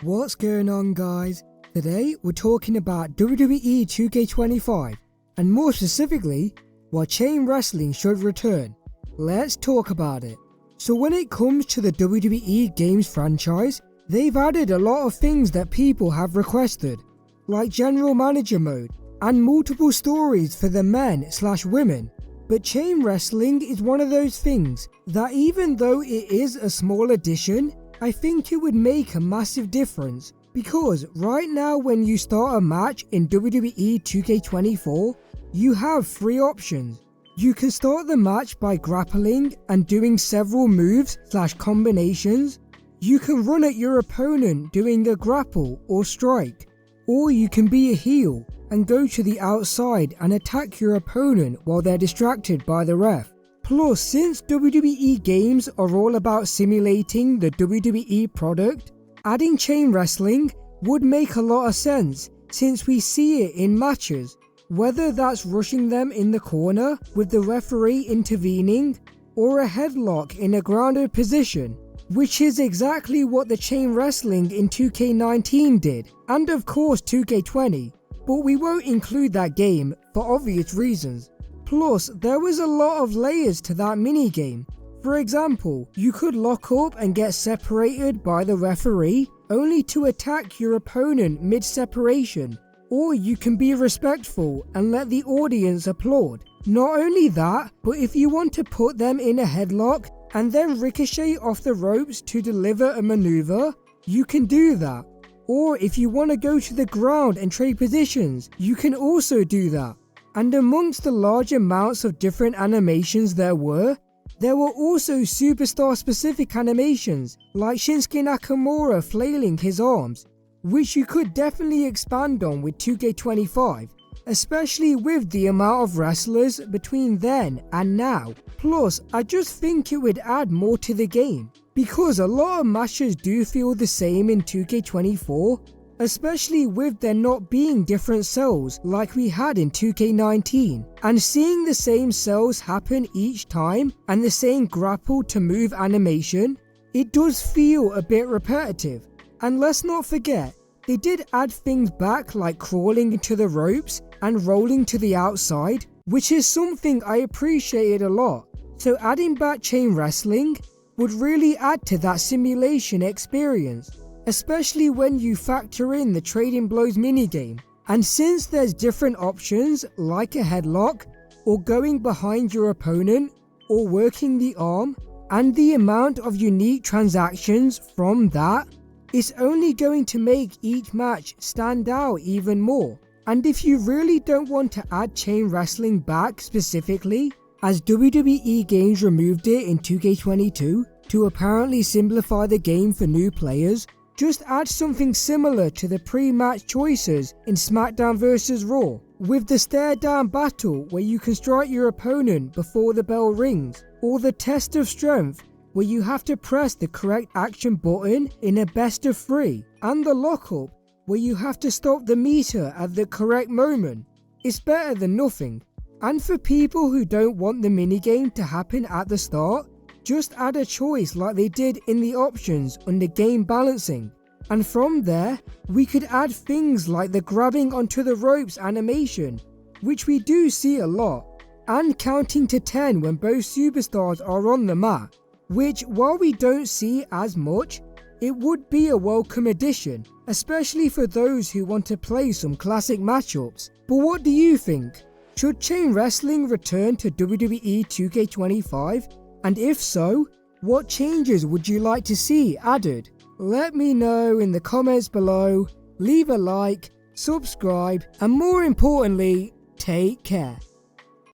What's going on, guys? Today we're talking about WWE 2K25 and more specifically why chain wrestling should return. Let's talk about it. So when it comes to the WWE games franchise, they've added a lot of things that people have requested, like general manager mode and multiple stories for the men/women. But chain wrestling is one of those things that even though it is a small addition, I think it would make a massive difference, because right now when you start a match in WWE 2K24, you have three options. You can start the match by grappling and doing several moves/combinations. You can run at your opponent doing a grapple or strike, or you can be a heel and go to the outside and attack your opponent while they're distracted by the ref. Plus, since WWE games are all about simulating the WWE product, adding chain wrestling would make a lot of sense since we see it in matches, whether that's rushing them in the corner with the referee intervening or a headlock in a grounded position, which is exactly what the chain wrestling in 2K19 did, and of course 2K20, but we won't include that game for obvious reasons. Plus, there was a lot of layers to that minigame. For example, you could lock up and get separated by the referee only to attack your opponent mid-separation, or you can be respectful and let the audience applaud. Not only that, but if you want to put them in a headlock and then ricochet off the ropes to deliver a maneuver, you can do that. Or if you want to go to the ground and trade positions, you can also do that. And amongst the large amounts of different animations there were also superstar specific animations like Shinsuke Nakamura flailing his arms, which you could definitely expand on with 2K25, especially with the amount of wrestlers between then and now. Plus, I just think it would add more to the game, because a lot of matches do feel the same in 2K24, especially with there not being different cells like we had in 2K19, and seeing the same cells happen each time and the same grapple to move animation, it does feel a bit repetitive. And let's not forget, they did add things back like crawling into the ropes and rolling to the outside, which is something I appreciated a lot. So adding back chain wrestling would really add to that simulation experience, especially when you factor in the trading blows minigame. And since there's different options like a headlock, or going behind your opponent, or working the arm, and the amount of unique transactions from that, it's only going to make each match stand out even more. And if you really don't want to add chain wrestling back specifically, as WWE games removed it in 2K22 to apparently simplify the game for new players, just add something similar to the pre-match choices in SmackDown vs Raw, with the stare-down battle where you can strike your opponent before the bell rings, or the test of strength where you have to press the correct action button in a best of 3, and the lockup where you have to stop the meter at the correct moment. It's better than nothing. And for people who don't want the minigame to happen at the start, just add a choice like they did in the options under game balancing. And from there, we could add things like the grabbing onto the ropes animation, which we do see a lot, and counting to 10 when both superstars are on the mat, which while we don't see as much, it would be a welcome addition, especially for those who want to play some classic matchups. But what do you think? Should chain wrestling return to WWE 2K25? And if so, what changes would you like to see added? Let me know in the comments below, leave a like, subscribe, and more importantly, take care.